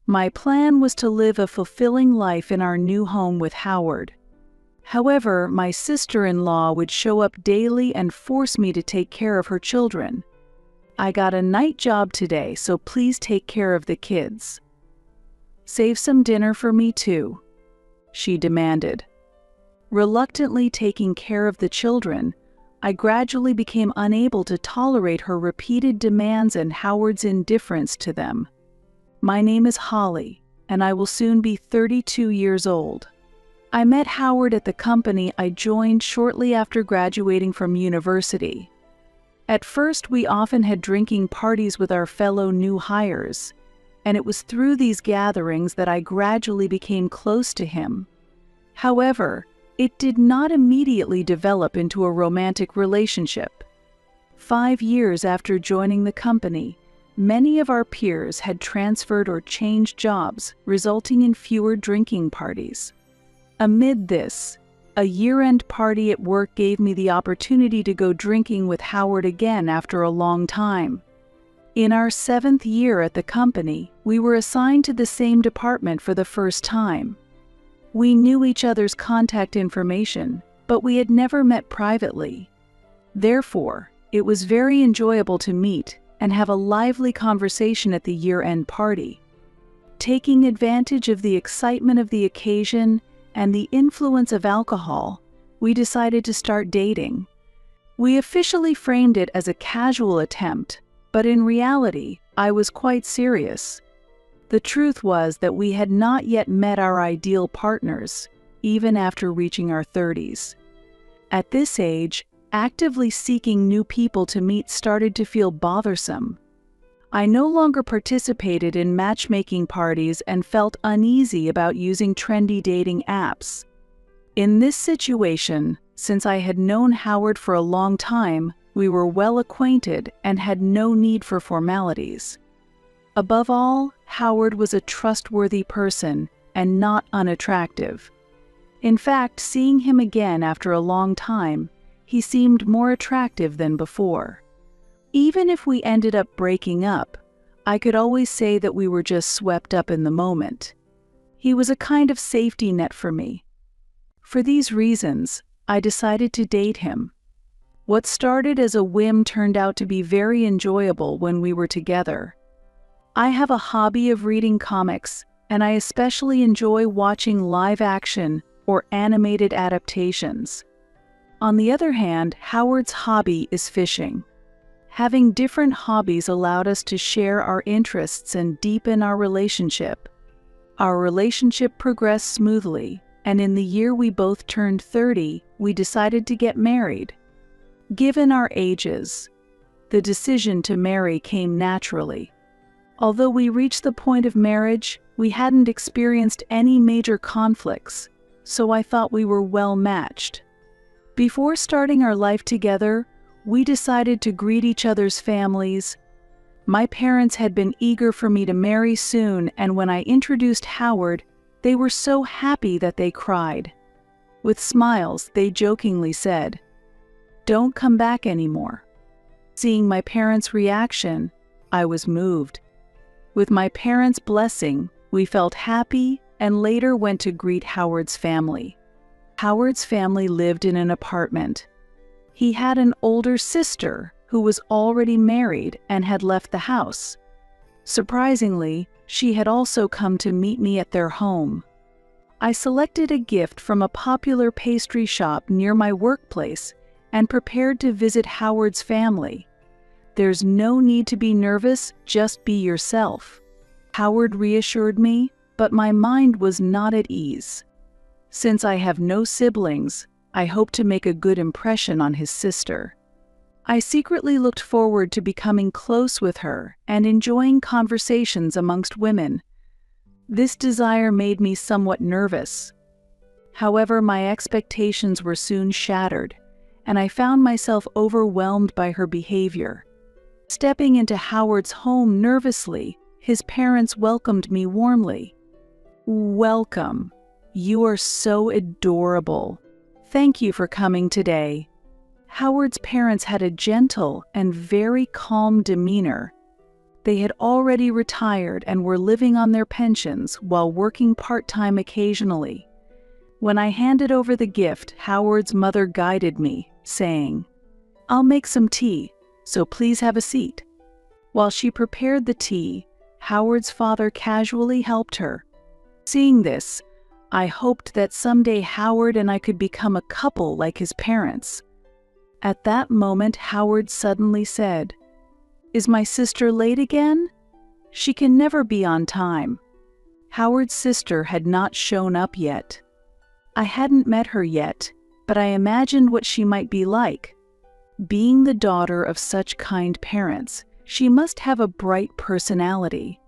My plan was to live a fulfilling life in our new home with Howard. However, my sister-in-law would show up daily and force me to take care of her children. "I got a night job today, so please take care of the kids. Save some dinner for me too," she demanded. Reluctantly taking care of the children, I gradually became unable to tolerate her repeated demands and Howard's indifference to them. My name is Holly, and I will soon be 32 years old. I met Howard at the company I joined shortly after graduating from university. At first, we often had drinking parties with our fellow new hires, and it was through these gatherings that I gradually became close to him. However, it did not immediately develop into a romantic relationship. 5 years after joining the company, many of our peers had transferred or changed jobs, resulting in fewer drinking parties. Amid this, a year-end party at work gave me the opportunity to go drinking with Howard again after a long time. In our 7th year at the company, we were assigned to the same department for the first time. We knew each other's contact information, but we had never met privately. Therefore, it was very enjoyable to meet and have a lively conversation at the year-end party. Taking advantage of the excitement of the occasion and the influence of alcohol, we decided to start dating. We officially framed it as a casual attempt, but in reality, I was quite serious. The truth was that we had not yet met our ideal partners, even after reaching our 30s. At this age, actively seeking new people to meet started to feel bothersome. I no longer participated in matchmaking parties and felt uneasy about using trendy dating apps. In this situation, since I had known Howard for a long time, we were well acquainted and had no need for formalities. Above all, Howard was a trustworthy person and not unattractive. In fact, seeing him again after a long time, he seemed more attractive than before. Even if we ended up breaking up, I could always say that we were just swept up in the moment. He was a kind of safety net for me. For these reasons, I decided to date him. What started as a whim turned out to be very enjoyable when we were together. I have a hobby of reading comics, and I especially enjoy watching live-action or animated adaptations. On the other hand, Howard's hobby is fishing. Having different hobbies allowed us to share our interests and deepen our relationship. Our relationship progressed smoothly, and in the year we both turned 30, we decided to get married. Given our ages, the decision to marry came naturally. Although we reached the point of marriage, we hadn't experienced any major conflicts, so I thought we were well matched. Before starting our life together, we decided to greet each other's families. My parents had been eager for me to marry soon, and when I introduced Howard, they were so happy that they cried. With smiles, they jokingly said, "Don't come back anymore." Seeing my parents' reaction, I was moved. With my parents' blessing, we felt happy and later went to greet Howard's family. Howard's family lived in an apartment. He had an older sister who was already married and had left the house. Surprisingly, she had also come to meet me at their home. I selected a gift from a popular pastry shop near my workplace and prepared to visit Howard's family. "There's no need to be nervous, just be yourself," Howard reassured me, but my mind was not at ease. Since I have no siblings, I hoped to make a good impression on his sister. I secretly looked forward to becoming close with her and enjoying conversations amongst women. This desire made me somewhat nervous. However, my expectations were soon shattered, and I found myself overwhelmed by her behavior. Stepping into Howard's home nervously, his parents welcomed me warmly. "Welcome. You are so adorable. Thank you for coming today." Howard's parents had a gentle and very calm demeanor. They had already retired and were living on their pensions while working part-time occasionally. When I handed over the gift, Howard's mother guided me, saying, "I'll make some tea, so please have a seat." While she prepared the tea, Howard's father casually helped her. Seeing this, I hoped that someday Howard and I could become a couple like his parents. At that moment, Howard suddenly said, "Is my sister late again? She can never be on time." Howard's sister had not shown up yet. I hadn't met her yet, but I imagined what she might be like. Being the daughter of such kind parents, she must have a bright personality.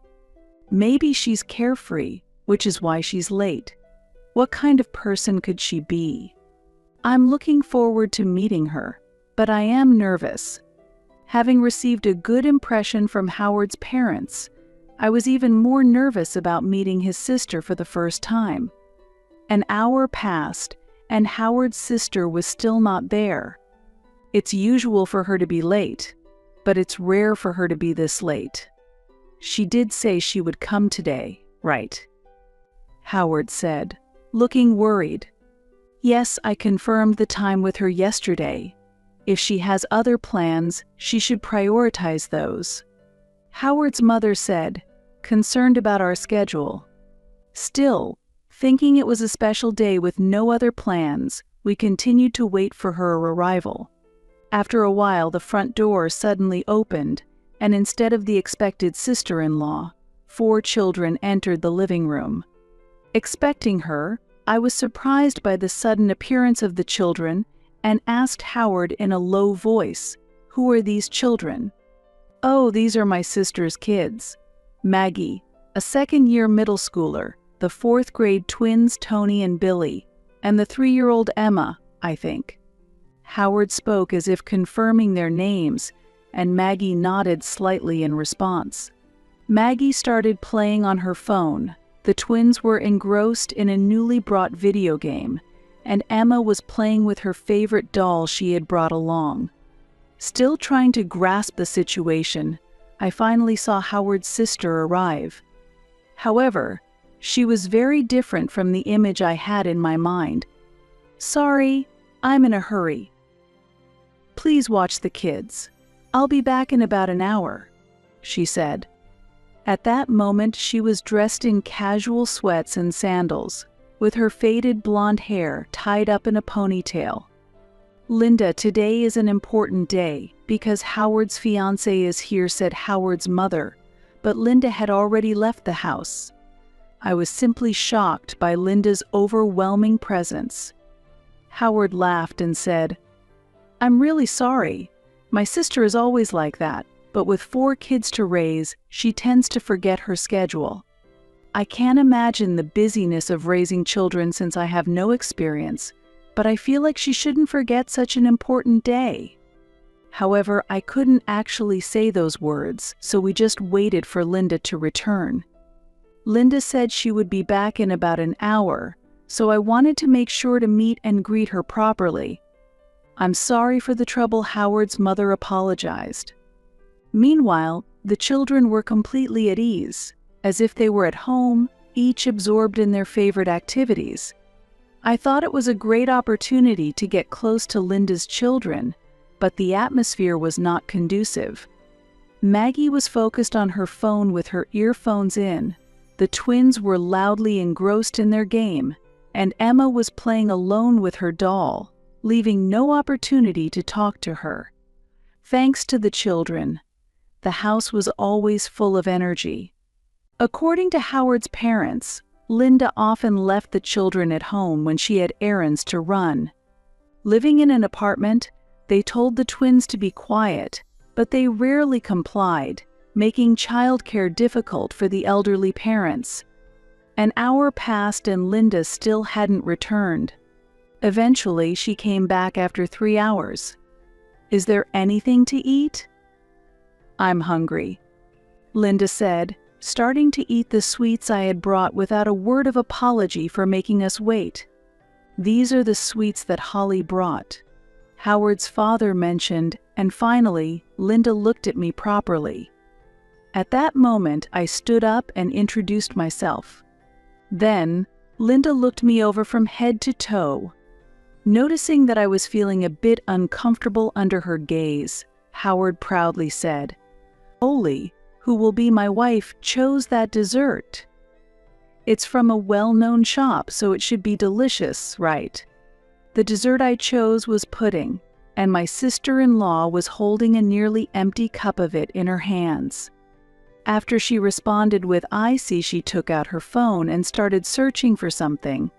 Maybe she's carefree, which is why she's late. What kind of person could she be? I'm looking forward to meeting her, but I am nervous. Having received a good impression from Howard's parents, I was even more nervous about meeting his sister for the first time. An hour passed, and Howard's sister was still not there. It's usual for her to be late, but it's rare for her to be this late. She did say she would come today, right? Howard said, looking worried. Yes, I confirmed the time with her yesterday. If she has other plans, she should prioritize those. Howard's mother said, concerned about our schedule. Still, thinking it was a special day with no other plans, we continued to wait for her arrival. After a while, the front door suddenly opened, and instead of the expected sister-in-law, 4 children entered the living room. Expecting her, I was surprised by the sudden appearance of the children and asked Howard in a low voice, "Who are these children?" "Oh, these are my sister's kids. Maggie, a second-year middle schooler, the 4th-grade twins Tony and Billy, and the 3-year-old Emma, I think." Howard spoke as if confirming their names, and Maggie nodded slightly in response. Maggie started playing on her phone. The twins were engrossed in a newly brought video game, and Emma was playing with her favorite doll she had brought along. Still trying to grasp the situation, I finally saw Howard's sister arrive. However, she was very different from the image I had in my mind. "Sorry, I'm in a hurry. Please watch the kids. I'll be back in about an hour," she said. At that moment, she was dressed in casual sweats and sandals, with her faded blonde hair tied up in a ponytail. "Linda, today is an important day because Howard's fiancé is here," said Howard's mother, but Linda had already left the house. I was simply shocked by Linda's overwhelming presence. Howard laughed and said, "I'm really sorry. My sister is always like that, but with 4 kids to raise, she tends to forget her schedule. I can't imagine the busyness of raising children since I have no experience, but I feel like she shouldn't forget such an important day." However, I couldn't actually say those words, so we just waited for Linda to return. Linda said she would be back in about an hour, so I wanted to make sure to meet and greet her properly. "I'm sorry for the trouble," Howard's mother apologized. Meanwhile, the children were completely at ease, as if they were at home, each absorbed in their favorite activities. I thought it was a great opportunity to get close to Linda's children, but the atmosphere was not conducive. Maggie was focused on her phone with her earphones in. The twins were loudly engrossed in their game, and Emma was playing alone with her doll, leaving no opportunity to talk to her. Thanks to the children, the house was always full of energy. According to Howard's parents, Linda often left the children at home when she had errands to run. Living in an apartment, they told the twins to be quiet, but they rarely complied, making childcare difficult for the elderly parents. An hour passed and Linda still hadn't returned. Eventually, she came back after 3 hours. "Is there anything to eat?" "I'm hungry," Linda said, starting to eat the sweets I had brought without a word of apology for making us wait. "These are the sweets that Holly brought," Howard's father mentioned, and finally, Linda looked at me properly. At that moment, I stood up and introduced myself. Then, Linda looked me over from head to toe. Noticing that I was feeling a bit uncomfortable under her gaze, Howard proudly said, "Oli, who will be my wife, chose that dessert. It's from a well-known shop, so it should be delicious, right?" The dessert I chose was pudding, and my sister-in-law was holding a nearly empty cup of it in her hands. After she responded with "I see," she took out her phone and started searching for something.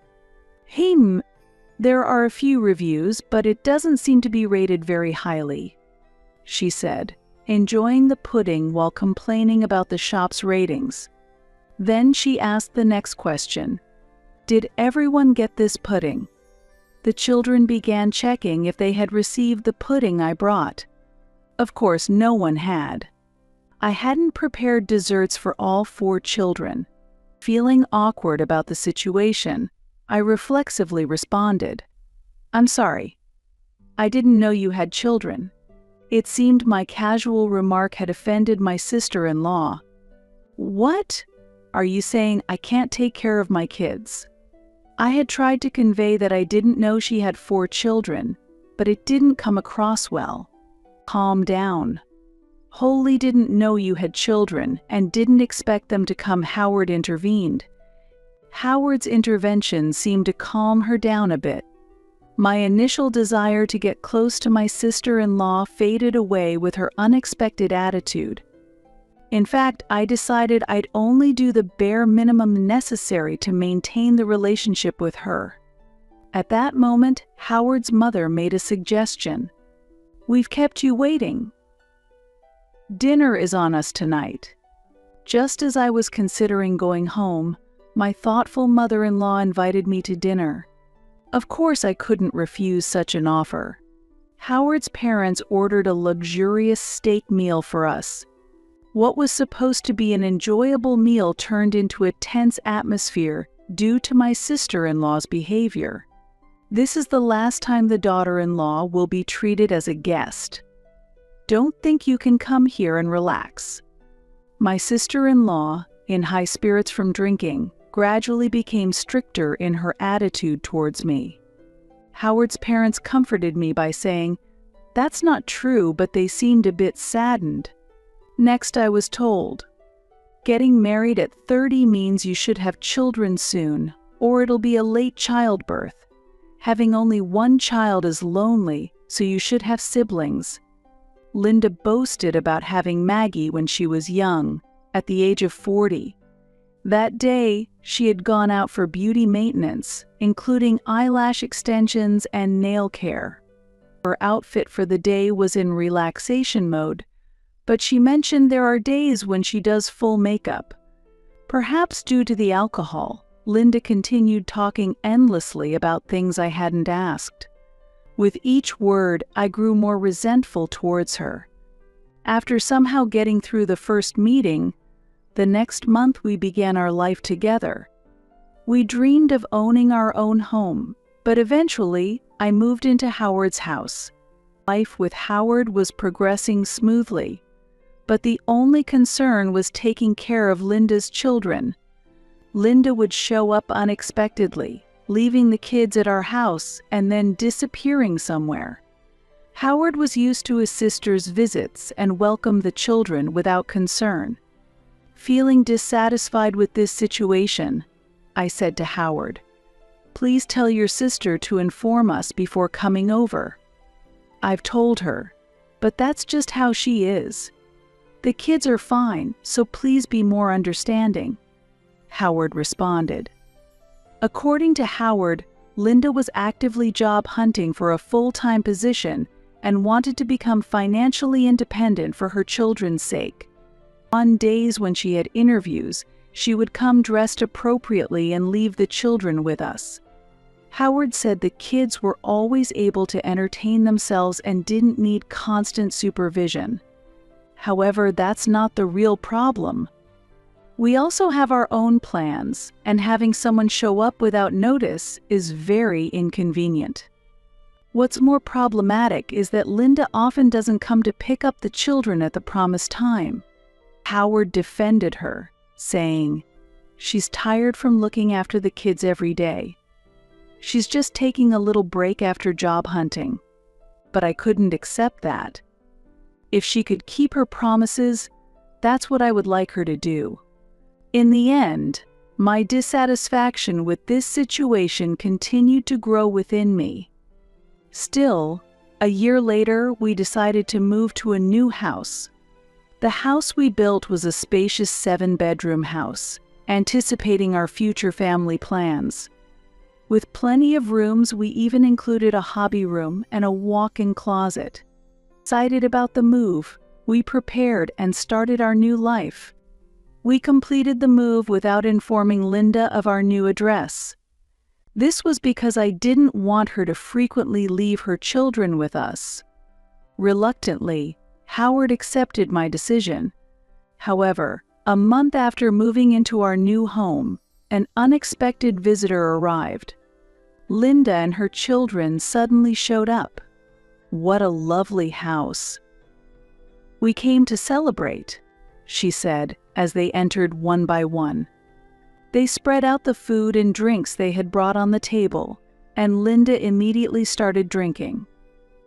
There are a few reviews, but it doesn't seem to be rated very highly," she said, enjoying the pudding while complaining about the shop's ratings. Then she asked the next question. "Did everyone get this pudding?" The children began checking if they had received the pudding I brought. Of course, no one had. I hadn't prepared desserts for all 4 children. Feeling awkward about the situation, I reflexively responded, "I'm sorry. I didn't know you had children." It seemed my casual remark had offended my sister-in-law. "What? Are you saying I can't take care of my kids?" I had tried to convey that I didn't know she had 4 children, but it didn't come across well. "Calm down. Holly didn't know you had children and didn't expect them to come," Howard intervened. Howard's intervention seemed to calm her down a bit. My initial desire to get close to my sister-in-law faded away with her unexpected attitude. In fact, I decided I'd only do the bare minimum necessary to maintain the relationship with her. At that moment, Howard's mother made a suggestion. "We've kept you waiting. Dinner is on us tonight." Just as I was considering going home, my thoughtful mother-in-law invited me to dinner. Of course, I couldn't refuse such an offer. Howard's parents ordered a luxurious steak meal for us. What was supposed to be an enjoyable meal turned into a tense atmosphere due to my sister-in-law's behavior. This is the last time the daughter-in-law will be treated as a guest. Don't think you can come here and relax. My sister-in-law, in high spirits from drinking, gradually became stricter in her attitude towards me. Howard's parents comforted me by saying, "That's not true," but they seemed a bit saddened. Next, I was told, "Getting married at 30 means you should have children soon, or it'll be a late childbirth. Having only 1 child is lonely, so you should have siblings." Linda boasted about having Maggie when she was young, at the age of 40. That day, she had gone out for beauty maintenance, including eyelash extensions and nail care. Her outfit for the day was in relaxation mode, but she mentioned there are days when she does full makeup. Perhaps due to the alcohol, Linda continued talking endlessly about things I hadn't asked. With each word, I grew more resentful towards her. After somehow getting through the first meeting, the next month we began our life together. We dreamed of owning our own home, but eventually I moved into Howard's house. Life with Howard was progressing smoothly, but the only concern was taking care of Linda's children. Linda would show up unexpectedly, leaving the kids at our house and then disappearing somewhere. Howard was used to his sister's visits and welcomed the children without concern. Feeling dissatisfied with this situation, I said to Howard, "Please tell your sister to inform us before coming over." "I've told her, but that's just how she is. The kids are fine, so please be more understanding," Howard responded. According to Howard, Linda was actively job hunting for a full-time position and wanted to become financially independent for her children's sake. On days when she had interviews, she would come dressed appropriately and leave the children with us. Howard said the kids were always able to entertain themselves and didn't need constant supervision. However, that's not the real problem. We also have our own plans, and having someone show up without notice is very inconvenient. What's more problematic is that Linda often doesn't come to pick up the children at the promised time. Howard defended her, saying, "She's tired from looking after the kids every day. She's just taking a little break after job hunting." But I couldn't accept that. If she could keep her promises, that's what I would like her to do. In the end, my dissatisfaction with this situation continued to grow within me. Still, a year later, we decided to move to a new house. The house we built was a spacious 7-bedroom house, anticipating our future family plans. With plenty of rooms, we even included a hobby room and a walk-in closet. Excited about the move, we prepared and started our new life. We completed the move without informing Linda of our new address. This was because I didn't want her to frequently leave her children with us. Reluctantly, Howard accepted my decision. However, a month after moving into our new home, an unexpected visitor arrived. Linda and her children suddenly showed up. "What a lovely house." "We came to celebrate," she said as they entered one by one. They spread out the food and drinks they had brought on the table, and Linda immediately started drinking.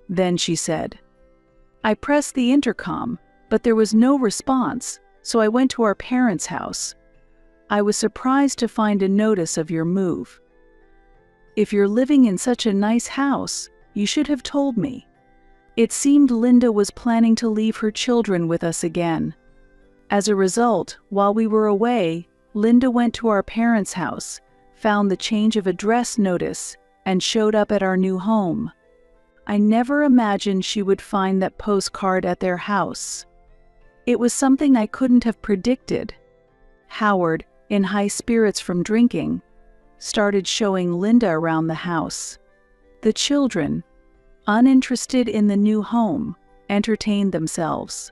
Then she said, "I pressed the intercom, but there was no response, so I went to our parents' house. I was surprised to find a notice of your move. If you're living in such a nice house, you should have told me." It seemed Linda was planning to leave her children with us again. As a result, while we were away, Linda went to our parents' house, found the change of address notice, and showed up at our new home. I never imagined she would find that postcard at their house. It was something I couldn't have predicted. Howard, in high spirits from drinking, started showing Linda around the house. The children, uninterested in the new home, entertained themselves.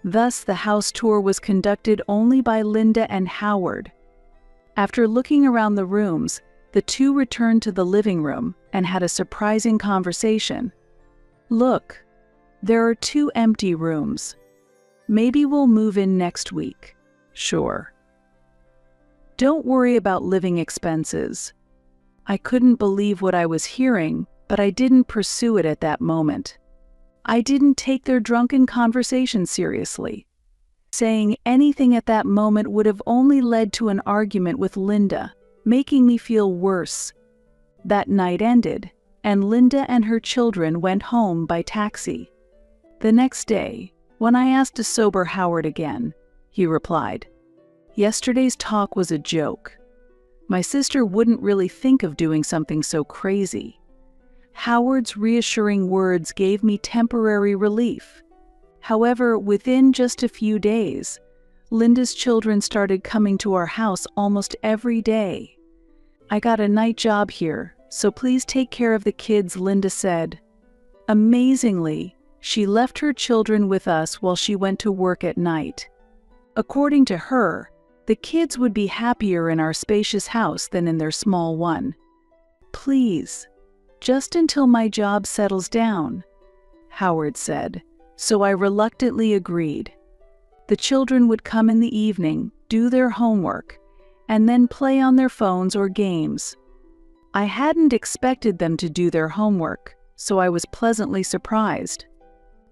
Thus, the house tour was conducted only by Linda and Howard. After looking around the rooms, the two returned to the living room and had a surprising conversation. "Look, there are 2 empty rooms. Maybe we'll move in next week." "Sure. Don't worry about living expenses." I couldn't believe what I was hearing, but I didn't pursue it at that moment. I didn't take their drunken conversation seriously. Saying anything at that moment would have only led to an argument with Linda, making me feel worse. That night ended, and Linda and her children went home by taxi. The next day, when I asked to sober Howard again, he replied, "Yesterday's talk was a joke. My sister wouldn't really think of doing something so crazy." Howard's reassuring words gave me temporary relief. However, within just a few days, Linda's children started coming to our house almost every day. "I got a night job here, so please take care of the kids," Linda said. Amazingly, she left her children with us while she went to work at night. According to her, the kids would be happier in our spacious house than in their small one. "Please, just until my job settles down," Howard said, so I reluctantly agreed. The children would come in the evening, do their homework, and then play on their phones or games. I hadn't expected them to do their homework, so I was pleasantly surprised.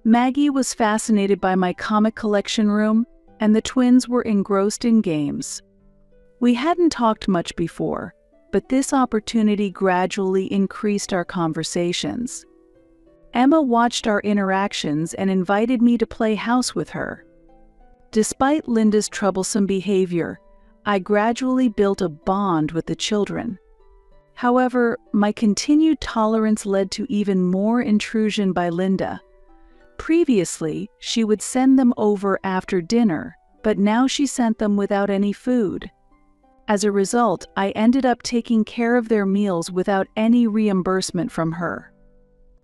Maggie was fascinated by my comic collection room, and the twins were engrossed in games. We hadn't talked much before, but this opportunity gradually increased our conversations. Emma watched our interactions and invited me to play house with her. Despite Linda's troublesome behavior, I gradually built a bond with the children. However, my continued tolerance led to even more intrusion by Linda. Previously, she would send them over after dinner, but now she sent them without any food. As a result, I ended up taking care of their meals without any reimbursement from her.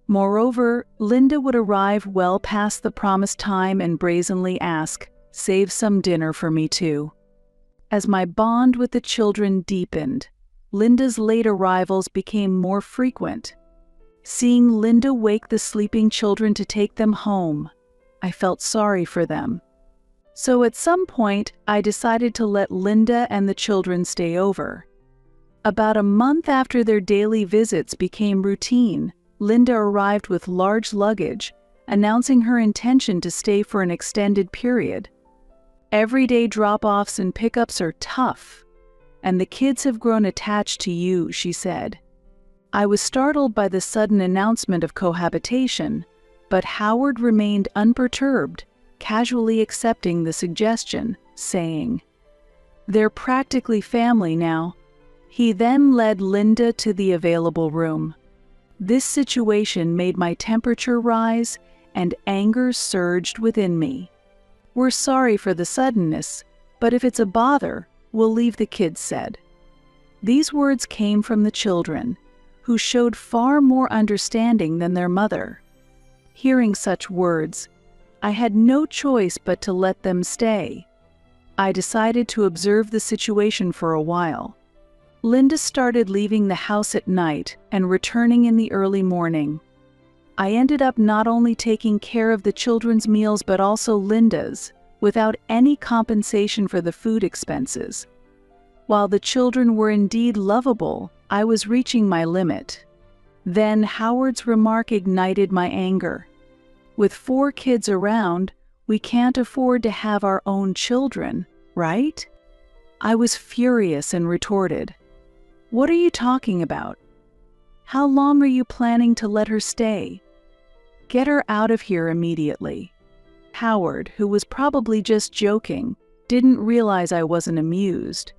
Moreover, Linda would arrive well past the promised time and brazenly ask, "Save some dinner for me too." As my bond with the children deepened, Linda's late arrivals became more frequent. Seeing Linda wake the sleeping children to take them home, I felt sorry for them. So at some point, I decided to let Linda and the children stay over. About a month after their daily visits became routine, Linda arrived with large luggage, announcing her intention to stay for an extended period. Everyday drop-offs and pickups are tough, and the kids have grown attached to you, she said. I was startled by the sudden announcement of cohabitation, but Howard remained unperturbed, casually accepting the suggestion, saying, "They're practically family now." He then led Linda to the available room. This situation made my temperature rise and anger surged within me. "We're sorry for the suddenness, but if it's a bother, we'll leave," the kids said. These words came from the children, who showed far more understanding than their mother. Hearing such words, I had no choice but to let them stay. I decided to observe the situation for a while. Linda started leaving the house at night and returning in the early morning. I ended up not only taking care of the children's meals but also Linda's, without any compensation for the food expenses. While the children were indeed lovable, I was reaching my limit. Then Howard's remark ignited my anger. With 4 kids around, we can't afford to have our own children, right? I was furious and retorted, "What are you talking about? How long are you planning to let her stay? Get her out of here immediately." Howard, who was probably just joking, didn't realize I wasn't amused.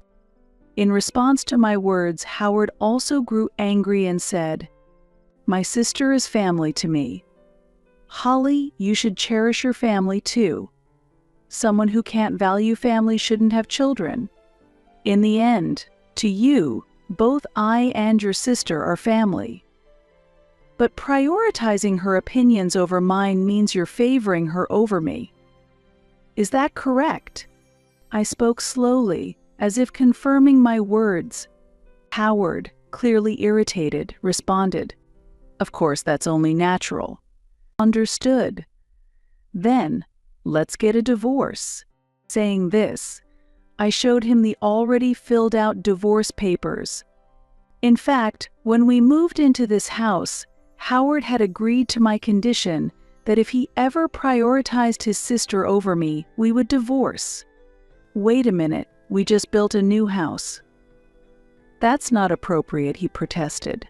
In response to my words, Howard also grew angry and said, "My sister is family to me. Holly, you should cherish your family too. Someone who can't value family shouldn't have children. In the end, to you, both I and your sister are family. But prioritizing her opinions over mine means you're favoring her over me. Is that correct?" I spoke slowly, as if confirming my words. Howard, clearly irritated, responded, "Of course, that's only natural." "Understood. Then, let's get a divorce." Saying this, I showed him the already filled out divorce papers. In fact, when we moved into this house, Howard had agreed to my condition that if he ever prioritized his sister over me, we would divorce. "Wait a minute, we just built a new house." "That's not appropriate," he protested.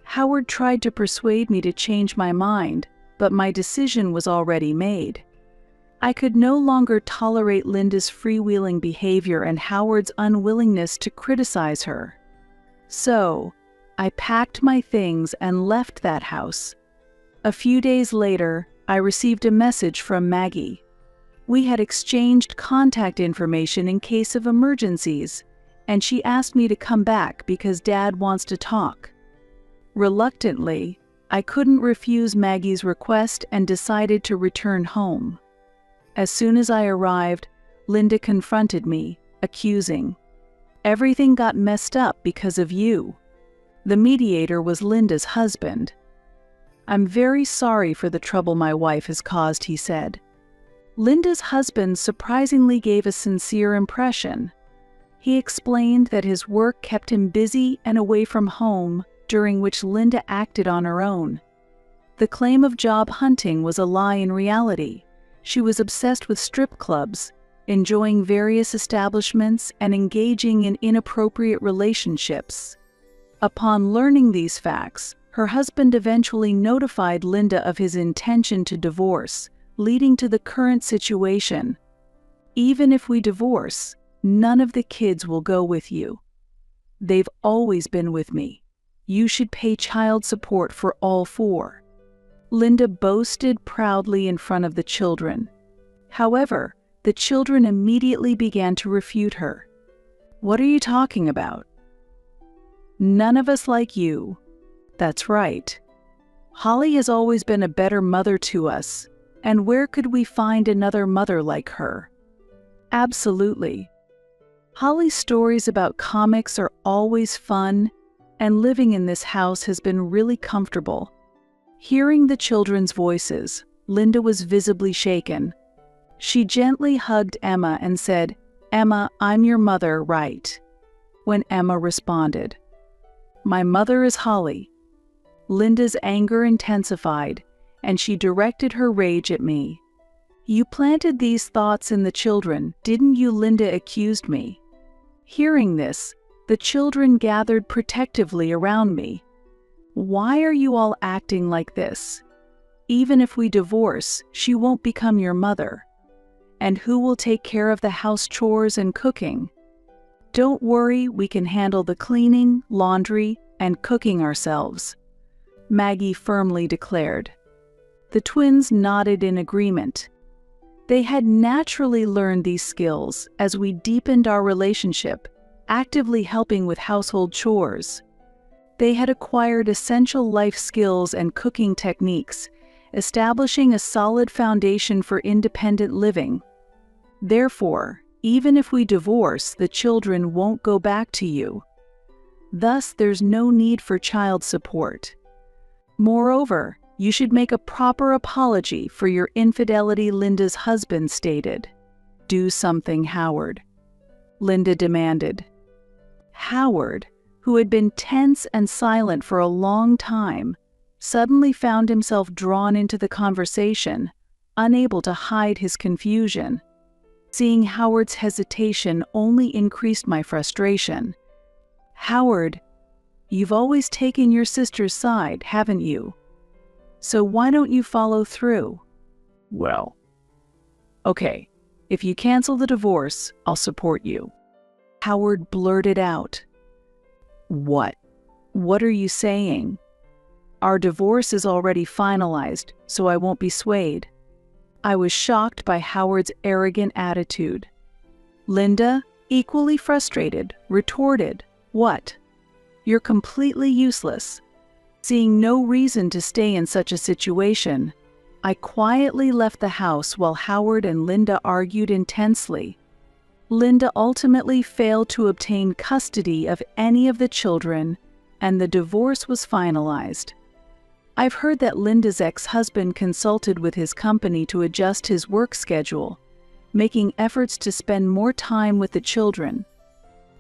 Howard tried to persuade me to change my mind, but my decision was already made. I could no longer tolerate Linda's freewheeling behavior and Howard's unwillingness to criticize her. So, I packed my things and left that house. A few days later, I received a message from Maggie. We had exchanged contact information in case of emergencies, and she asked me to come back because Dad wants to talk. Reluctantly, I couldn't refuse Maggie's request and decided to return home. As soon as I arrived, Linda confronted me, accusing, "Everything got messed up because of you." The mediator was Linda's husband. "I'm very sorry for the trouble my wife has caused," he said. Linda's husband surprisingly gave a sincere impression. He explained that his work kept him busy and away from home, during which Linda acted on her own. The claim of job hunting was a lie in reality. She was obsessed with strip clubs, enjoying various establishments and engaging in inappropriate relationships. Upon learning these facts, her husband eventually notified Linda of his intention to divorce, leading to the current situation. "Even if we divorce, none of the kids will go with you. They've always been with me. You should pay child support for all 4. Linda boasted proudly in front of the children. However, the children immediately began to refute her. "What are you talking about? None of us like you." "That's right. Holly has always been a better mother to us, and where could we find another mother like her?" "Absolutely. Holly's stories about comics are always fun, and living in this house has been really comfortable." Hearing the children's voices, Linda was visibly shaken. She gently hugged Emma and said, "Emma, I'm your mother, right?" When Emma responded, "My mother is Holly." Linda's anger intensified, and she directed her rage at me. "You planted these thoughts in the children, didn't you?" Linda accused me. Hearing this, the children gathered protectively around me. "Why are you all acting like this? Even if we divorce, she won't become your mother. And who will take care of the house chores and cooking?" "Don't worry, we can handle the cleaning, laundry, and cooking ourselves," Maggie firmly declared. The twins nodded in agreement. They had naturally learned these skills as we deepened our relationship, actively helping with household chores. They had acquired essential life skills and cooking techniques, establishing a solid foundation for independent living. Therefore, even if we divorce, the children won't go back to you. Thus, there's no need for child support. Moreover, you should make a proper apology for your infidelity, Linda's husband stated. "Do something, Howard," Linda demanded. Howard, who had been tense and silent for a long time, suddenly found himself drawn into the conversation, unable to hide his confusion. Seeing Howard's hesitation only increased my frustration. "Howard, you've always taken your sister's side, haven't you? So why don't you follow through?" "Well, okay, if you cancel the divorce, I'll support you," Howard blurted out. What? What are you saying?" "Our divorce is already finalized, so I won't be swayed." I was shocked by Howard's arrogant attitude. Linda, equally frustrated, retorted, "What? You're completely useless." Seeing no reason to stay in such a situation, I quietly left the house while Howard and Linda argued intensely. Linda ultimately failed to obtain custody of any of the children, and the divorce was finalized. I've heard that Linda's ex-husband consulted with his company to adjust his work schedule, making efforts to spend more time with the children.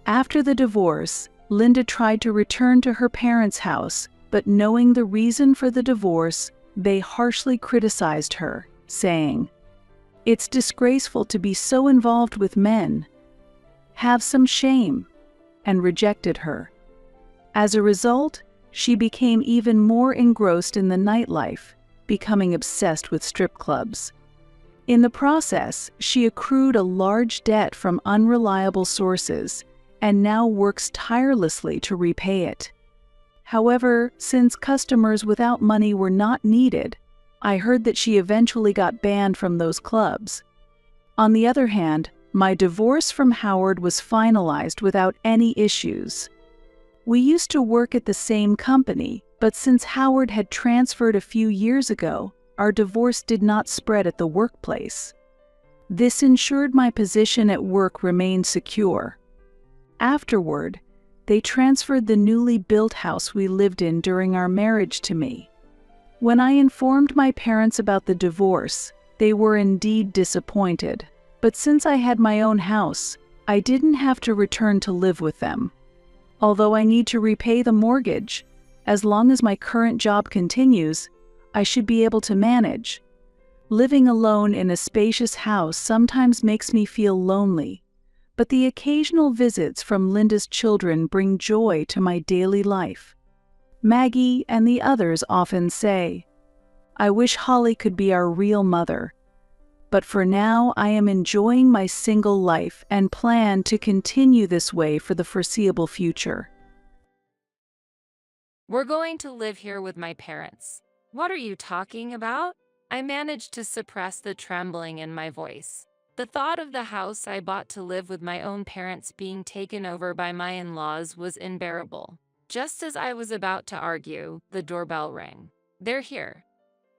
After the divorce, Linda tried to return to her parents' house, but knowing the reason for the divorce, they harshly criticized her, saying, "It's disgraceful to be so involved with men. Have some shame," and rejected her. As a result, she became even more engrossed in the nightlife, becoming obsessed with strip clubs. In the process, she accrued a large debt from unreliable sources and now works tirelessly to repay it. However, since customers without money were not needed, I heard that she eventually got banned from those clubs. On the other hand, my divorce from Howard was finalized without any issues. We used to work at the same company, but since Howard had transferred a few years ago, our divorce did not spread at the workplace. This ensured my position at work remained secure. Afterward, they transferred the newly built house we lived in during our marriage to me. When I informed my parents about the divorce, they were indeed disappointed, but since I had my own house, I didn't have to return to live with them. Although I need to repay the mortgage, as long as my current job continues, I should be able to manage. Living alone in a spacious house sometimes makes me feel lonely, but the occasional visits from Linda's children bring joy to my daily life. Maggie and the others often say, "I wish Holly could be our real mother." But for now, I am enjoying my single life and plan to continue this way for the foreseeable future. "We're going to live here with my parents." "What are you talking about?" I managed to suppress the trembling in my voice. The thought of the house I bought to live with my own parents being taken over by my in-laws was unbearable. Just as I was about to argue, the doorbell rang. "They're here,"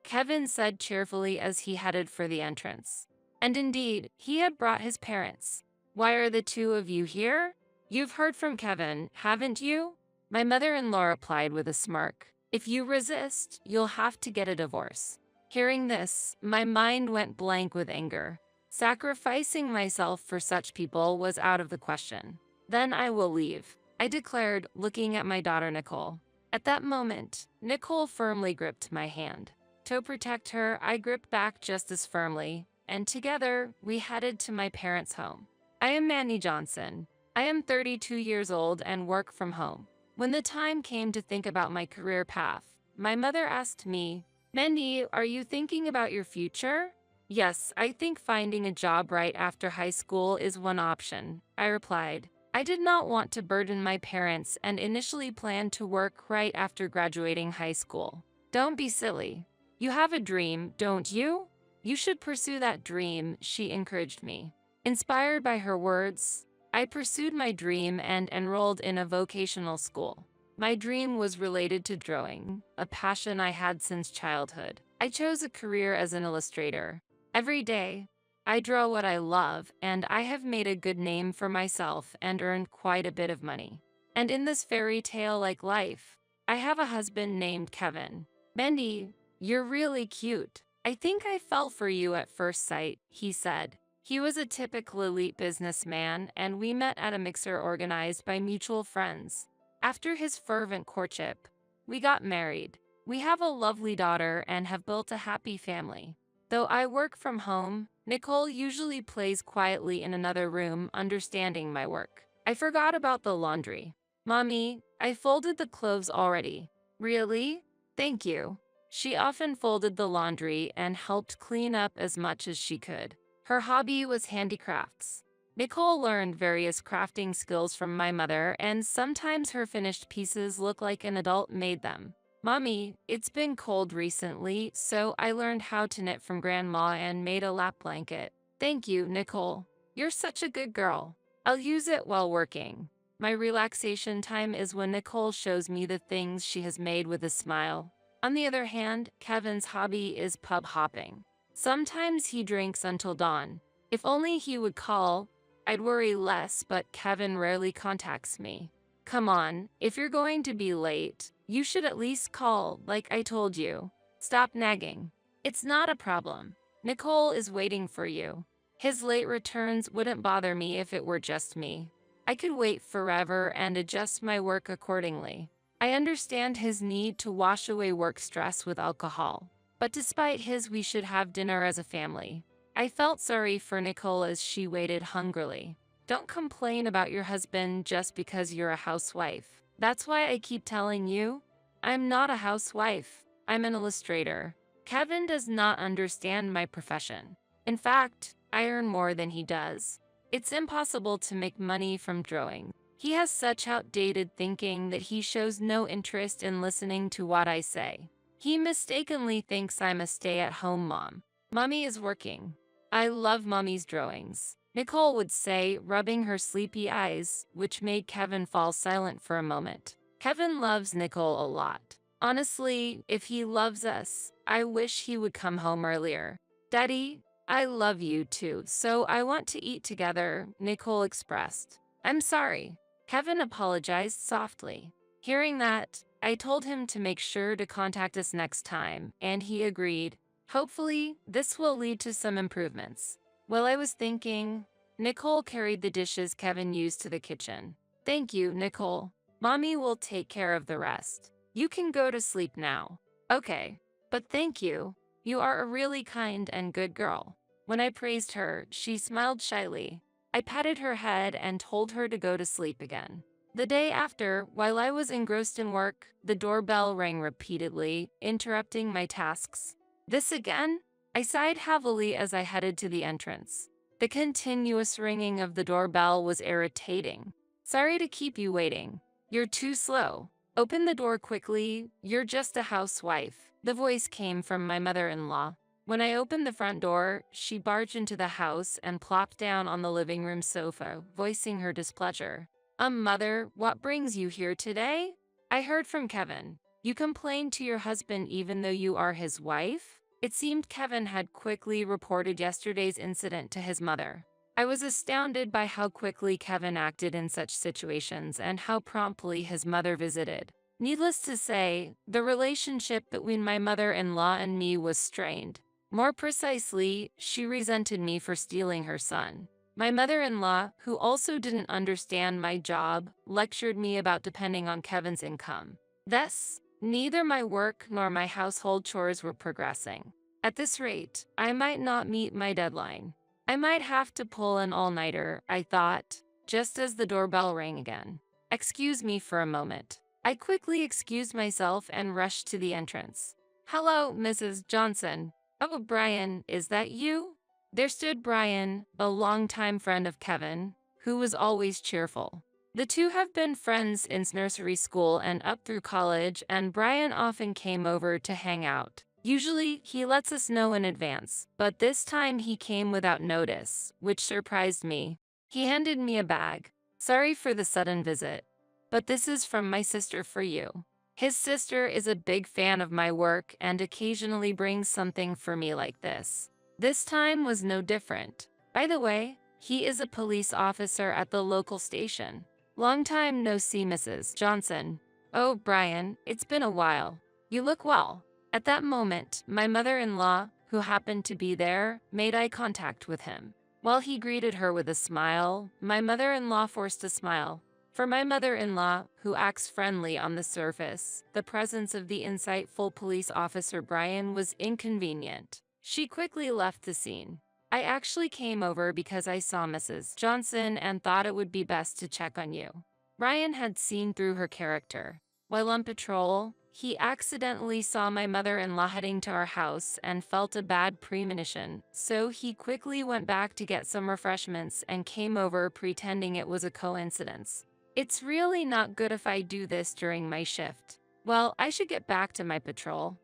Kevin said cheerfully as he headed for the entrance. And indeed, he had brought his parents. "Why are the two of you here?" "You've heard from Kevin, haven't you?" My mother-in-law replied with a smirk. "If you resist, you'll have to get a divorce." Hearing this, my mind went blank with anger. Sacrificing myself for such people was out of the question. Then I will leave, I declared, looking at my daughter Nicole. At that moment, Nicole firmly gripped my hand. To protect her, I gripped back just as firmly, and together, we headed to my parents' home. I am Manny Johnson. I am 32 years old and work from home. When the time came to think about my career path, my mother asked me, "Mandy, are you thinking about your future?" "Yes, I think finding a job right after high school is one option," I replied. I did not want to burden my parents and initially planned to work right after graduating high school. "Don't be silly. You have a dream, don't you? You should pursue that dream," she encouraged me. Inspired by her words, I pursued my dream and enrolled in a vocational school. My dream was related to drawing, a passion I had since childhood. I chose a career as an illustrator. Every day, I draw what I love, and I have made a good name for myself and earned quite a bit of money. And in this fairy tale-like life, I have a husband named Kevin. "Mandy, you're really cute. I think I fell for you at first sight," he said. He was a typical elite businessman, and we met at a mixer organized by mutual friends. After his fervent courtship, we got married. We have a lovely daughter and have built a happy family. Though I work from home, Nicole usually plays quietly in another room, understanding my work. I forgot about the laundry. "Mommy, I folded the clothes already." "Really? Thank you." She often folded the laundry and helped clean up as much as she could. Her hobby was handicrafts. Nicole learned various crafting skills from my mother, and sometimes her finished pieces look like an adult made them. "Mommy, it's been cold recently, so I learned how to knit from Grandma and made a lap blanket." "Thank you, Nicole. You're such a good girl. I'll use it while working." My relaxation time is when Nicole shows me the things she has made with a smile. On the other hand, Kevin's hobby is pub hopping. Sometimes he drinks until dawn. If only he would call, I'd worry less, but Kevin rarely contacts me. "Come on, if you're going to be late, you should at least call, like I told you. Stop nagging." "It's not a problem. Nicole is waiting for you." His late returns wouldn't bother me if it were just me. I could wait forever and adjust my work accordingly. I understand his need to wash away work stress with alcohol. But despite his "we should have dinner as a family," I felt sorry for Nicole as she waited hungrily. Don't complain about your husband just because you're a housewife. That's why I keep telling you, I'm not a housewife. I'm an illustrator. Kevin does not understand my profession. In fact, I earn more than he does. It's impossible to make money from drawing. He has such outdated thinking that he shows no interest in listening to what I say. He mistakenly thinks I'm a stay-at-home mom. "Mommy is working." "I love Mommy's drawings," Nicole would say, rubbing her sleepy eyes, which made Kevin fall silent for a moment. Kevin loves Nicole a lot. Honestly, if he loves us, I wish he would come home earlier. "Daddy, I love you too, so I want to eat together," Nicole expressed. "I'm sorry." Kevin apologized softly. Hearing that, I told him to make sure to contact us next time, and he agreed. Hopefully, this will lead to some improvements. While I was thinking, Nicole carried the dishes Kevin used to the kitchen. "Thank you, Nicole. Mommy will take care of the rest. You can go to sleep now." "Okay, but thank you. You are a really kind and good girl." When I praised her, she smiled shyly. I patted her head and told her to go to sleep again. The day after, while I was engrossed in work, the doorbell rang repeatedly, interrupting my tasks. "This again?" I sighed heavily as I headed to the entrance. The continuous ringing of the doorbell was irritating. "Sorry to keep you waiting. You're too slow. Open the door quickly, you're just a housewife." The voice came from my mother-in-law. When I opened the front door, she barged into the house and plopped down on the living room sofa, voicing her displeasure. Mother, what brings you here today?" I heard from Kevin. "You complained to your husband even though you are his wife?" It seemed Kevin had quickly reported yesterday's incident to his mother. I was astounded by how quickly Kevin acted in such situations and how promptly his mother visited. Needless to say, the relationship between my mother-in-law and me was strained. More precisely, she resented me for stealing her son. My mother-in-law, who also didn't understand my job, lectured me about depending on Kevin's income. Thus, neither my work nor my household chores were progressing. At this rate, I might not meet my deadline. I might have to pull an all-nighter, I thought, just as the doorbell rang again. Excuse me for a moment. I quickly excused myself and rushed to the entrance. Hello, Mrs. Johnson. Oh, Brian, is that you? There stood Brian, a longtime friend of Kevin, who was always cheerful. The two have been friends since nursery school and up through college, and Brian often came over to hang out. Usually, he lets us know in advance, but this time he came without notice, which surprised me. He handed me a bag. Sorry for the sudden visit, but this is from my sister for you. His sister is a big fan of my work and occasionally brings something for me like this. This time was no different. By the way, he is a police officer at the local station. Long time no see, Mrs. Johnson. Oh, Brian, it's been a while. You look well. At that moment, my mother-in-law, who happened to be there, made eye contact with him. While he greeted her with a smile, my mother-in-law forced a smile. For my mother-in-law, who acts friendly on the surface, the presence of the insightful police officer Brian was inconvenient. She quickly left the scene. I actually came over because I saw Mrs. Johnson and thought it would be best to check on you. Brian had seen through her character. While on patrol, he accidentally saw my mother-in-law heading to our house and felt a bad premonition, so he quickly went back to get some refreshments and came over pretending it was a coincidence. It's really not good if I do this during my shift. Well, I should get back to my patrol.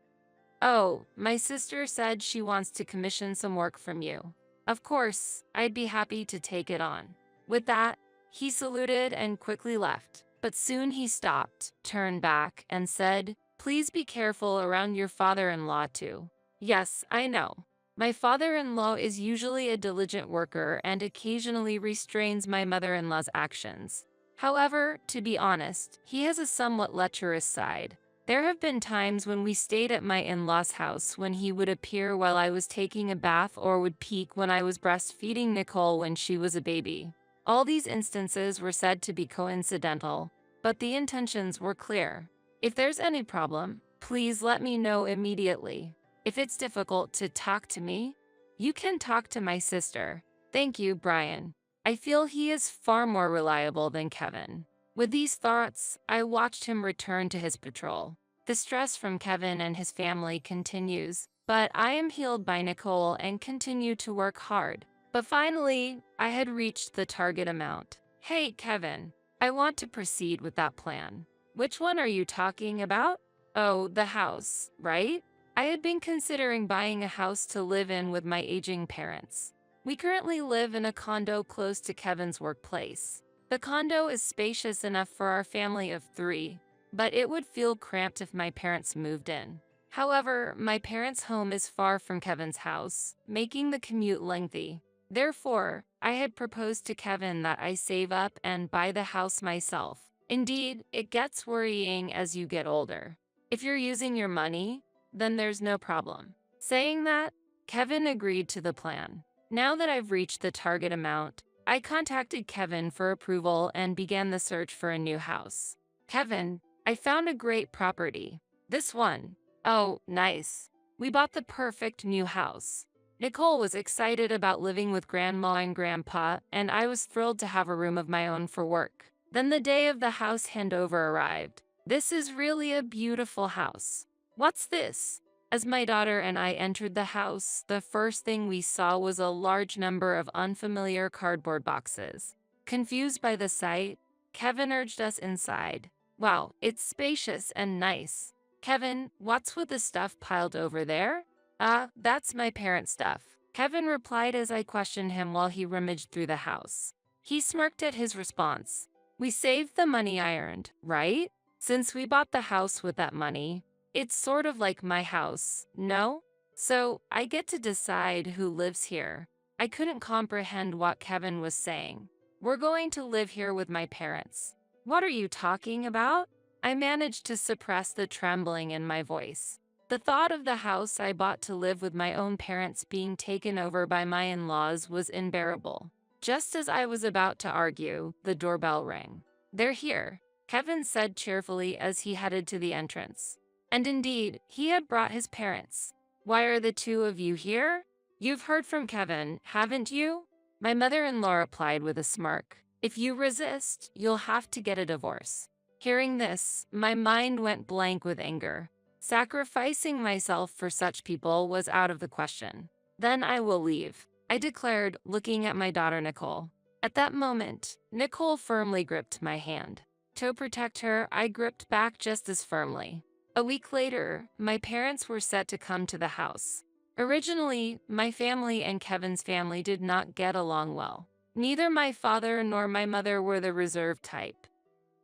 Oh, my sister said she wants to commission some work from you. Of course, I'd be happy to take it on. With that, he saluted and quickly left. But soon he stopped, turned back, and said, "Please be careful around your father-in-law too." Yes, I know. My father-in-law is usually a diligent worker and occasionally restrains my mother-in-law's actions. However, to be honest, he has a somewhat lecherous side. There have been times when we stayed at my in-laws' house when he would appear while I was taking a bath or would peek when I was breastfeeding Nicole when she was a baby. All these instances were said to be coincidental, but the intentions were clear. If there's any problem, please let me know immediately. If it's difficult to talk to me, you can talk to my sister. Thank you, Brian. I feel he is far more reliable than Kevin. With these thoughts, I watched him return to his patrol. The stress from Kevin and his family continues, but I am healed by Nicole and continue to work hard. But finally, I had reached the target amount. Hey, Kevin, I want to proceed with that plan. Which one are you talking about? Oh, the house, right? I had been considering buying a house to live in with my aging parents. We currently live in a condo close to Kevin's workplace. The condo is spacious enough for our family of 3, but it would feel cramped if my parents moved in. However, my parents' home is far from Kevin's house, making the commute lengthy. Therefore, I had proposed to Kevin that I save up and buy the house myself. Indeed, it gets worrying as you get older. If you're using your money, then there's no problem. Saying that, Kevin agreed to the plan. Now that I've reached the target amount, I contacted Kevin for approval and began the search for a new house. Kevin, I found a great property. This one. Oh, nice. We bought the perfect new house. Nicole was excited about living with Grandma and Grandpa, and I was thrilled to have a room of my own for work. Then the day of the house handover arrived. This is really a beautiful house. What's this? As my daughter and I entered the house, the first thing we saw was a large number of unfamiliar cardboard boxes. Confused by the sight, Kevin urged us inside. Wow, it's spacious and nice. Kevin, what's with the stuff piled over there? That's my parents' stuff. Kevin replied as I questioned him while he rummaged through the house. He smirked at his response. We saved the money I earned, right? Since we bought the house with that money, it's sort of like my house, no? So I get to decide who lives here. I couldn't comprehend what Kevin was saying. We're going to live here with my parents. What are you talking about? I managed to suppress the trembling in my voice. The thought of the house I bought to live with my own parents being taken over by my in-laws was unbearable. Just as I was about to argue, the doorbell rang. "They're here," Kevin said cheerfully as he headed to the entrance. And indeed, he had brought his parents. "Why are the two of you here? You've heard from Kevin, haven't you?" My mother-in-law replied with a smirk. "If you resist, you'll have to get a divorce." Hearing this, my mind went blank with anger. Sacrificing myself for such people was out of the question. "Then I will leave," I declared, looking at my daughter Nicole. At that moment, Nicole firmly gripped my hand. To protect her, I gripped back just as firmly. A week later, my parents were set to come to the house. Originally, my family and Kevin's family did not get along well. Neither my father nor my mother were the reserved type.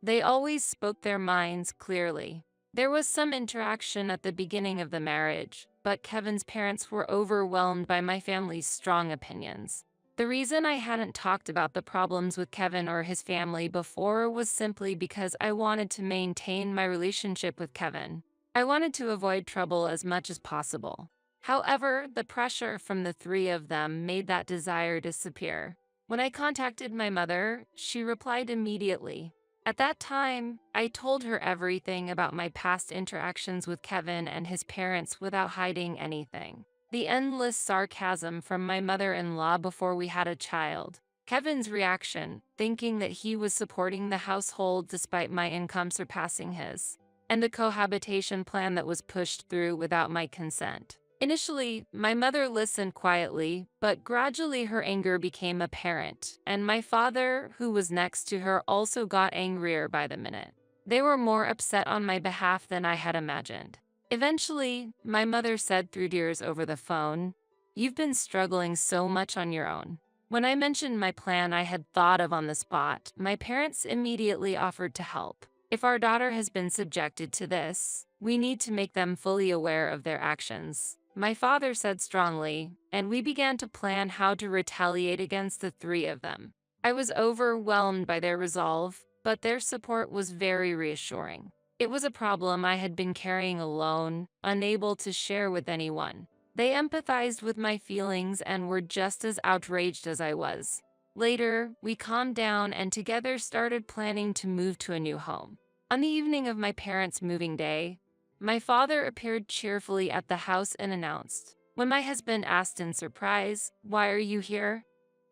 They always spoke their minds clearly. There was some interaction at the beginning of the marriage, but Kevin's parents were overwhelmed by my family's strong opinions. The reason I hadn't talked about the problems with Kevin or his family before was simply because I wanted to maintain my relationship with Kevin. I wanted to avoid trouble as much as possible. However, the pressure from the three of them made that desire disappear. When I contacted my mother, she replied immediately. At that time, I told her everything about my past interactions with Kevin and his parents without hiding anything. The endless sarcasm from my mother-in-law before we had a child. Kevin's reaction, thinking that he was supporting the household despite my income surpassing his. And the cohabitation plan that was pushed through without my consent. Initially, my mother listened quietly, but gradually her anger became apparent, and my father, who was next to her, also got angrier by the minute. They were more upset on my behalf than I had imagined. Eventually, my mother said through tears over the phone, "You've been struggling so much on your own." When I mentioned my plan I had thought of on the spot, my parents immediately offered to help. "If our daughter has been subjected to this, we need to make them fully aware of their actions," my father said strongly, and we began to plan how to retaliate against the three of them. I was overwhelmed by their resolve, but their support was very reassuring. It was a problem I had been carrying alone, unable to share with anyone. They empathized with my feelings and were just as outraged as I was. Later, we calmed down and together started planning to move to a new home. On the evening of my parents' moving day, my father appeared cheerfully at the house and announced. When my husband asked in surprise, "Why are you here?"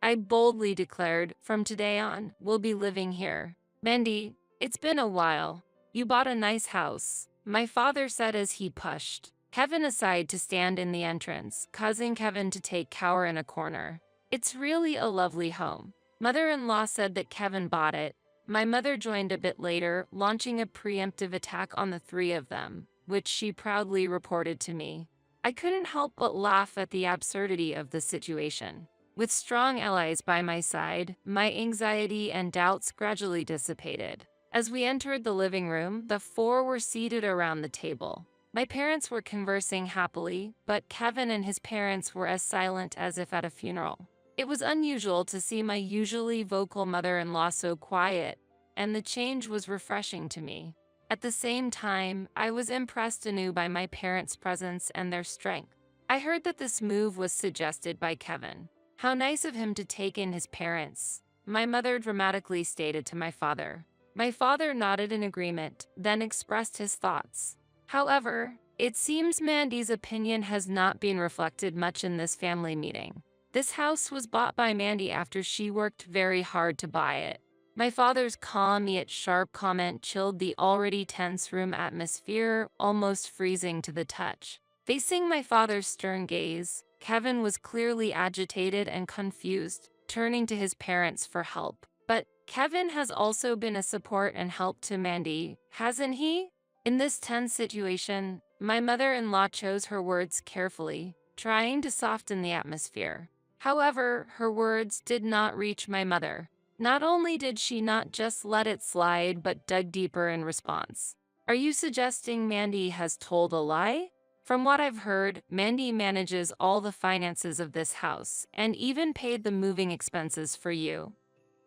I boldly declared, "From today on, we'll be living here." "Mandy, it's been a while. You bought a nice house," my father said as he pushed Kevin aside to stand in the entrance, causing Kevin to take cower in a corner. "It's really a lovely home." Mother-in-law said that Kevin bought it. My mother joined a bit later, launching a preemptive attack on the three of them, which she proudly reported to me. I couldn't help but laugh at the absurdity of the situation. With strong allies by my side, my anxiety and doubts gradually dissipated. As we entered the living room, the four were seated around the table. My parents were conversing happily, but Kevin and his parents were as silent as if at a funeral. It was unusual to see my usually vocal mother-in-law so quiet, and the change was refreshing to me. At the same time, I was impressed anew by my parents' presence and their strength. I heard that this move was suggested by Kevin. "How nice of him to take in his parents," my mother dramatically stated to my father. My father nodded in agreement, then expressed his thoughts. However, it seems Mandy's opinion has not been reflected much in this family meeting. This house was bought by Mandy after she worked very hard to buy it. My father's calm yet sharp comment chilled the already tense room atmosphere, almost freezing to the touch. Facing my father's stern gaze, Kevin was clearly agitated and confused, turning to his parents for help. But Kevin has also been a support and help to Mandy, hasn't he? In this tense situation, my mother-in-law chose her words carefully, trying to soften the atmosphere. However, her words did not reach my mother. Not only did she not just let it slide, but dug deeper in response. "Are you suggesting Mandy has told a lie? From what I've heard, Mandy manages all the finances of this house and even paid the moving expenses for you."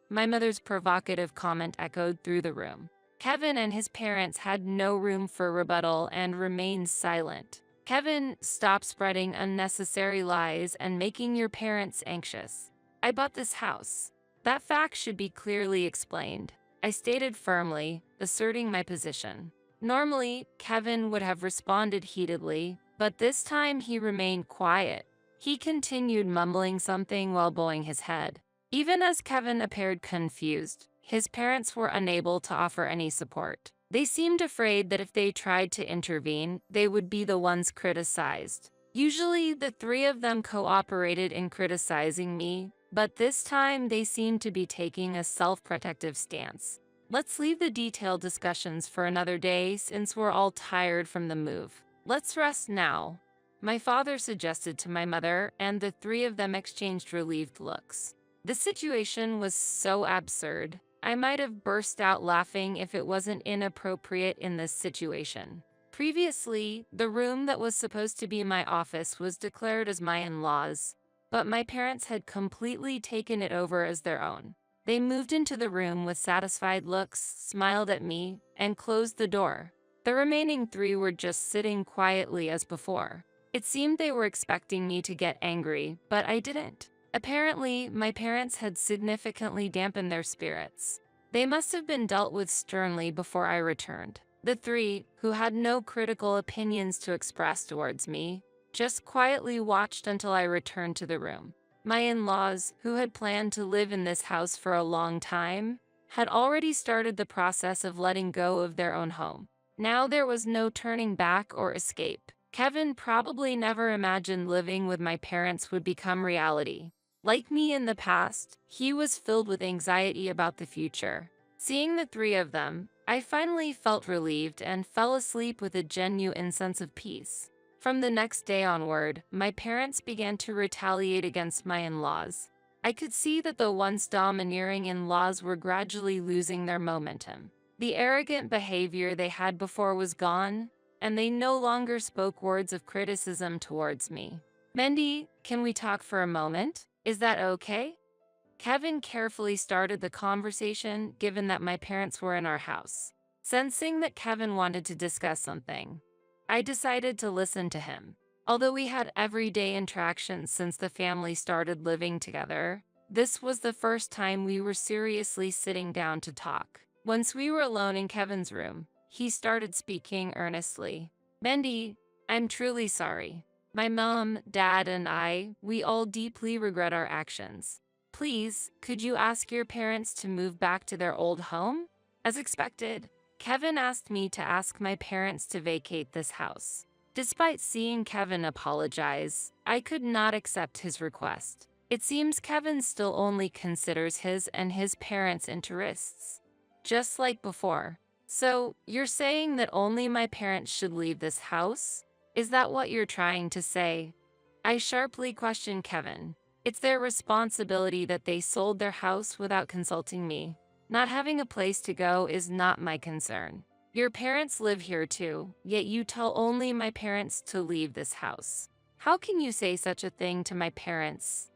My mother's provocative comment echoed through the room. Kevin and his parents had no room for rebuttal and remained silent. Kevin, stop spreading unnecessary lies and making your parents anxious. I bought this house. That fact should be clearly explained. I stated firmly, asserting my position. Normally, Kevin would have responded heatedly, but this time he remained quiet. He continued mumbling something while bowing his head. Even as Kevin appeared confused, his parents were unable to offer any support. They seemed afraid that if they tried to intervene, they would be the ones criticized. Usually, the three of them cooperated in criticizing me, but this time they seemed to be taking a self-protective stance. Let's leave the detailed discussions for another day since we're all tired from the move. Let's rest now. My father suggested to my mother, and the three of them exchanged relieved looks. The situation was so absurd. I might have burst out laughing if it wasn't inappropriate in this situation. Previously, the room that was supposed to be my office was declared as my in-laws, but my parents had completely taken it over as their own. They moved into the room with satisfied looks, smiled at me, and closed the door. The remaining three were just sitting quietly as before. It seemed they were expecting me to get angry, but I didn't. Apparently, my parents had significantly dampened their spirits. They must have been dealt with sternly before I returned. The three, who had no critical opinions to express towards me, just quietly watched until I returned to the room. My in-laws, who had planned to live in this house for a long time, had already started the process of letting go of their own home. Now there was no turning back or escape. Kevin probably never imagined living with my parents would become reality. Like me in the past, he was filled with anxiety about the future. Seeing the three of them, I finally felt relieved and fell asleep with a genuine sense of peace. From the next day onward, my parents began to retaliate against my in-laws. I could see that the once domineering in-laws were gradually losing their momentum. The arrogant behavior they had before was gone, and they no longer spoke words of criticism towards me. Mendy, can we talk for a moment? Is that okay? Kevin carefully started the conversation, given that my parents were in our house. Sensing that Kevin wanted to discuss something, I decided to listen to him. Although we had everyday interactions since the family started living together, this was the first time we were seriously sitting down to talk. Once we were alone in Kevin's room, he started speaking earnestly. Mendy, I'm truly sorry. My mom, dad, and we all deeply regret our actions. Please, could you ask your parents to move back to their old home? As expected, Kevin asked me to ask my parents to vacate this house. Despite seeing Kevin apologize, I could not accept his request. It seems Kevin still only considers his and his parents' interests, just like before. So, you're saying that only my parents should leave this house? Is that what you're trying to say? I sharply questioned Kevin. It's their responsibility that they sold their house without consulting me. Not having a place to go is not my concern. Your parents live here too, yet you tell only my parents to leave this house. How can you say such a thing to my parents?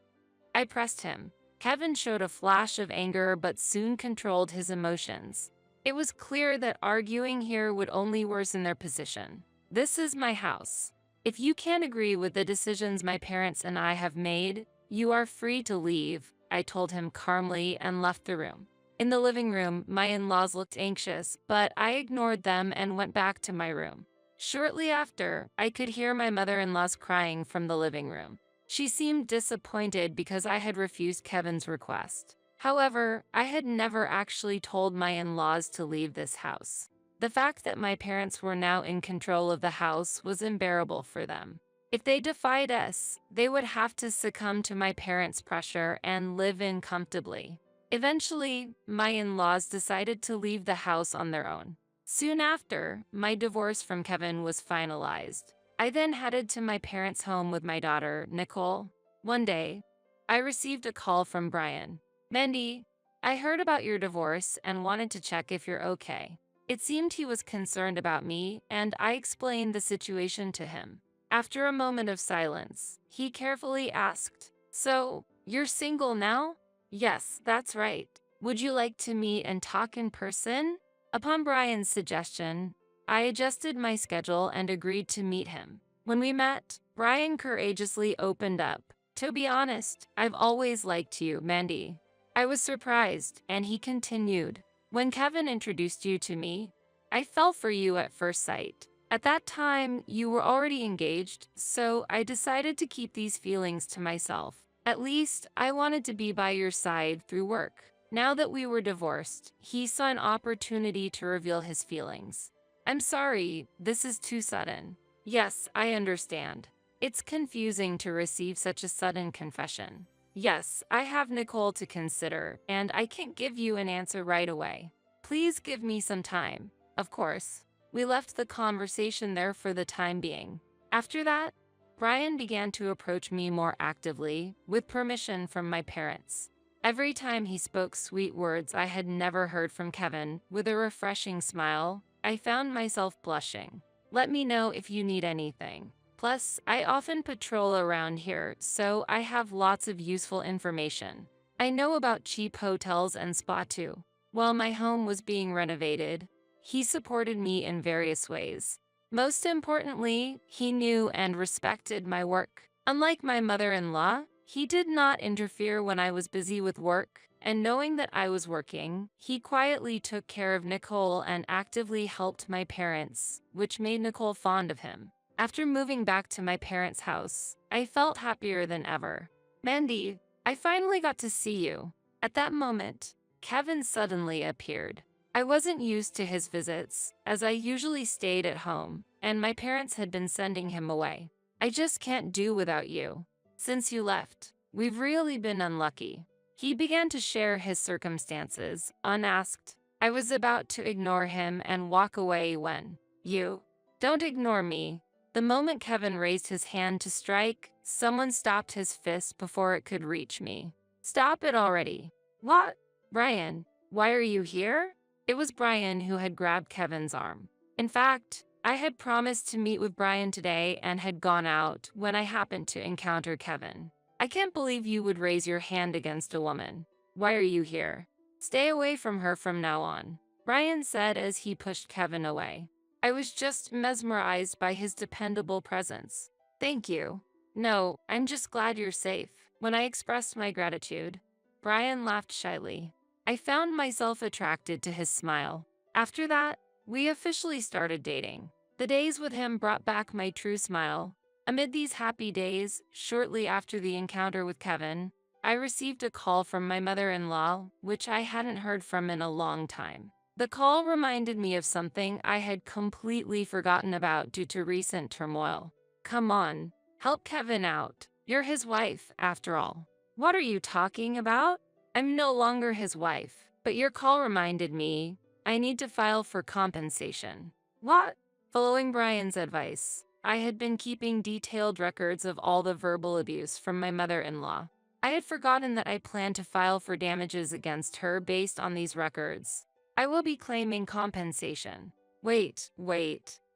I pressed him. Kevin showed a flash of anger but soon controlled his emotions. It was clear that arguing here would only worsen their position. This is my house. If you can't agree with the decisions my parents and I have made, you are free to leave, I told him calmly and left the room. In the living room, my in-laws looked anxious, but I ignored them and went back to my room. Shortly after, I could hear my mother-in-law's crying from the living room. She seemed disappointed because I had refused Kevin's request. However, I had never actually told my in-laws to leave this house. The fact that my parents were now in control of the house was unbearable for them. If they defied us, they would have to succumb to my parents' pressure and live in comfortably. Eventually, my in-laws decided to leave the house on their own. Soon after, my divorce from Kevin was finalized. I then headed to my parents' home with my daughter, Nicole. One day, I received a call from Brian. Mendy, I heard about your divorce and wanted to check if you're okay. It seemed he was concerned about me, and I explained the situation to him. After a moment of silence, he carefully asked, "So, you're single now?" "Yes, that's right. Would you like to meet and talk in person?" Upon Brian's suggestion, I adjusted my schedule and agreed to meet him. When we met, Brian courageously opened up. To be honest, I've always liked you, Mandy. I was surprised, and he continued. When Kevin introduced you to me, I fell for you at first sight. At that time, you were already engaged, so I decided to keep these feelings to myself. At least, I wanted to be by your side through work. Now that we were divorced, he saw an opportunity to reveal his feelings. I'm sorry, this is too sudden. Yes, I understand. It's confusing to receive such a sudden confession. Yes, I have Nicole to consider, and I can't give you an answer right away. Please give me some time. Of course. We left the conversation there for the time being. After that, Brian began to approach me more actively, with permission from my parents. Every time he spoke sweet words I had never heard from Kevin, with a refreshing smile, I found myself blushing. Let me know if you need anything. Plus, I often patrol around here, so I have lots of useful information. I know about cheap hotels and spa too. While my home was being renovated, he supported me in various ways. Most importantly, he knew and respected my work. Unlike my mother-in-law, he did not interfere when I was busy with work, and knowing that I was working, he quietly took care of Nicole and actively helped my parents, which made Nicole fond of him. After moving back to my parents' house, I felt happier than ever. Mandy, I finally got to see you. At that moment, Kevin suddenly appeared. I wasn't used to his visits, as I usually stayed at home, and my parents had been sending him away. I just can't do without you. Since you left, we've really been unlucky. He began to share his circumstances, unasked. I was about to ignore him and walk away when, you, don't ignore me. The moment Kevin raised his hand to strike, someone stopped his fist before it could reach me. Stop it already. What? Brian, why are you here? It was Brian who had grabbed Kevin's arm. In fact, I had promised to meet with Brian today and had gone out when I happened to encounter Kevin. I can't believe you would raise your hand against a woman. Why are you here? Stay away from her from now on, Brian said as he pushed Kevin away. I was just mesmerized by his dependable presence. Thank you. No, I'm just glad you're safe. When I expressed my gratitude, Brian laughed shyly. I found myself attracted to his smile. After that, we officially started dating. The days with him brought back my true smile. Amid these happy days, shortly after the encounter with Kevin, I received a call from my mother-in-law, which I hadn't heard from in a long time. The call reminded me of something I had completely forgotten about due to recent turmoil. Come on, help Kevin out. You're his wife, after all. What are you talking about? I'm no longer his wife, but your call reminded me I need to file for compensation. What? Following Brian's advice, I had been keeping detailed records of all the verbal abuse from my mother-in-law. I had forgotten that I planned to file for damages against her based on these records. I will be claiming compensation. Wait.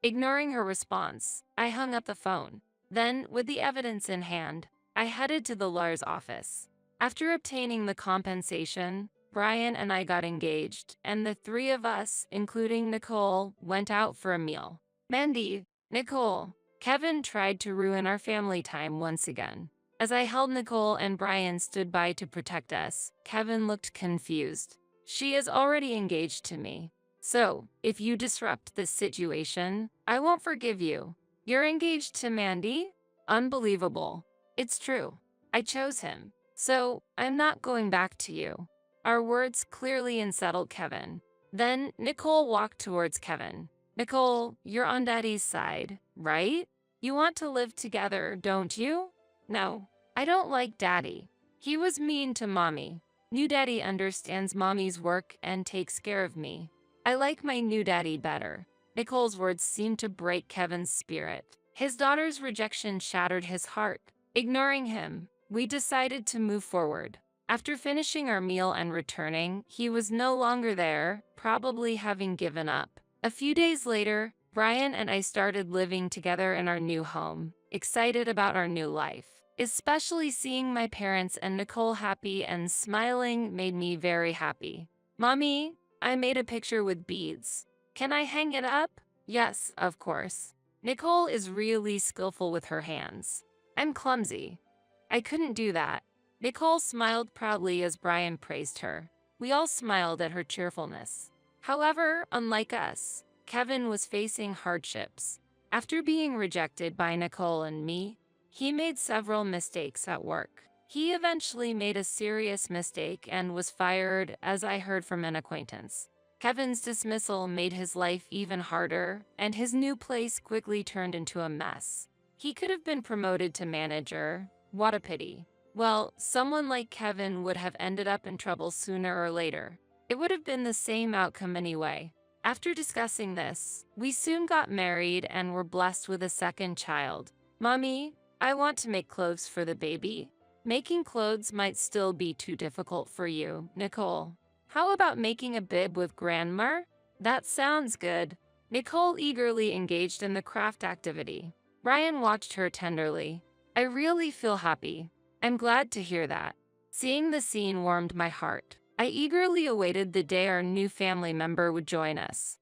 Ignoring her response, I hung up the phone. Then, with the evidence in hand, I headed to the lawyer's office. After obtaining the compensation, Brian and I got engaged, and the three of us, including Nicole, went out for a meal. Mandy, Nicole, Kevin tried to ruin our family time once again. As I held Nicole and Brian stood by to protect us, Kevin looked confused. She is already engaged to me. So, if you disrupt this situation, I won't forgive you. You're engaged to Mandy? Unbelievable. It's true. I chose him. So, I'm not going back to you. Our words clearly unsettled Kevin. Then, Nicole walked towards Kevin. Nicole, you're on Daddy's side, right? You want to live together, don't you? No, I don't like Daddy. He was mean to Mommy. New Daddy understands Mommy's work and takes care of me. I like my new daddy better. Nicole's words seemed to break Kevin's spirit. His daughter's rejection shattered his heart. Ignoring him, we decided to move forward. After finishing our meal and returning, he was no longer there, probably having given up. A few days later, Brian and I started living together in our new home, excited about our new life. Especially seeing my parents and Nicole happy and smiling made me very happy. Mommy, I made a picture with beads. Can I hang it up? Yes, of course. Nicole is really skillful with her hands. I'm clumsy. I couldn't do that. Nicole smiled proudly as Brian praised her. We all smiled at her cheerfulness. However, unlike us, Kevin was facing hardships. After being rejected by Nicole and me, he made several mistakes at work. He eventually made a serious mistake and was fired, as I heard from an acquaintance. Kevin's dismissal made his life even harder, and his new place quickly turned into a mess. He could have been promoted to manager. What a pity. Well, someone like Kevin would have ended up in trouble sooner or later. It would have been the same outcome anyway. After discussing this, we soon got married and were blessed with a second child. Mommy, I want to make clothes for the baby. Making clothes might still be too difficult for you, Nicole. How about making a bib with grandma? That sounds good. Nicole eagerly engaged in the craft activity. Brian watched her tenderly. I really feel happy. I'm glad to hear that. Seeing the scene warmed my heart. I eagerly awaited the day our new family member would join us.